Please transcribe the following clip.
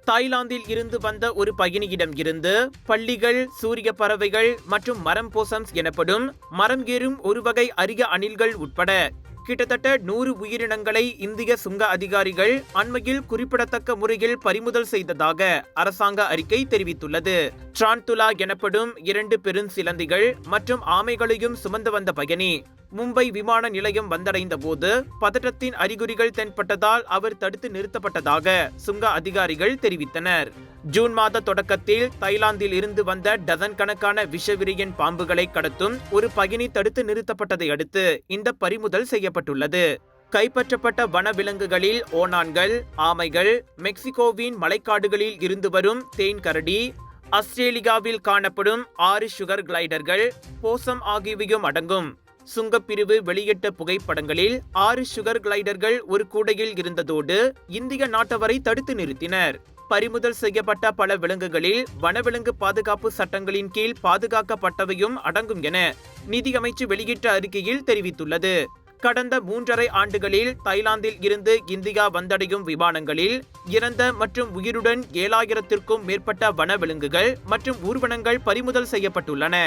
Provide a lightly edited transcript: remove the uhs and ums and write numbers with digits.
தாய்லாந்தில் இருந்து வந்த ஒரு பயணியிடம் இருந்து பல்லிகள், சூரிய பறவைகள் மற்றும் மரம் போசம்ஸ் எனப்படும் மரம் ஏறும் ஒரு வகை அரிய அணில்கள் உட்பட கிட்டத்தட்ட 100 உயிரினங்களை இந்திய சுங்க அதிகாரிகள் அண்மையில் குறிப்பிடத்தக்க முறையில் பறிமுதல் செய்ததாக அரசாங்க அறிக்கை தெரிவித்துள்ளது. டிரான்துலா எனப்படும் 2 பெருஞ்சிலந்திகள் மற்றும் ஆமைகளையும் சுமந்து வந்த பயணி மும்பை விமான நிலையம் வந்தடைந்த போது பதற்றத்தின் அறிகுறிகள் தென்பட்டதால் அவர் தடுத்து நிறுத்தப்பட்டதாக சுங்க அதிகாரிகள் தெரிவித்தனர். ஜூன் மாத தொடக்கத்தில் தாய்லாந்தில் இருந்து வந்த டசன் கணக்கான விஷவிரியன் பாம்புகளை கடத்தும் ஒரு பயணி தடுத்து நிறுத்தப்பட்டதை அடுத்து இந்த பறிமுதல் செய்யப்பட்டுள்ளது. கைப்பற்றப்பட்ட வனவிலங்குகளில் ஓணான்கள், ஆமைகள், மெக்சிகோவின் மலைக்காடுகளில் இருந்து வரும் தேன் கரடி, ஆஸ்திரேலியாவில் காணப்படும் 6 சுகர் கிளைடர்கள், போசம் ஆகியவையும் அடங்கும். சுங்கப்பிரிவு வெளியிட்ட புகைப்படங்களில் 6 சுகர் கிளைடர்கள் ஒரு கூடையில் இருந்ததோடு இந்திய நாட்டவரை தடுத்து நிறுத்தினர். பறிமுதல் செய்யப்பட்ட பல விலங்குகளில் வனவிலங்கு பாதுகாப்பு சட்டங்களின் கீழ் பாதுகாக்கப்பட்டவையும் அடங்கும் என நிதியமைச்சு வெளியிட்ட அறிக்கையில் தெரிவித்துள்ளது. கடந்த 3.5 ஆண்டுகளில் தாய்லாந்தில் இருந்து இந்தியா வந்தடையும் விமானங்களில் இறந்த மற்றும் உயிருடன் 7000த்திற்கும் மேற்பட்ட வனவிலங்குகள் மற்றும் ஊர்வனங்கள் பறிமுதல் செய்யப்பட்டுள்ளன.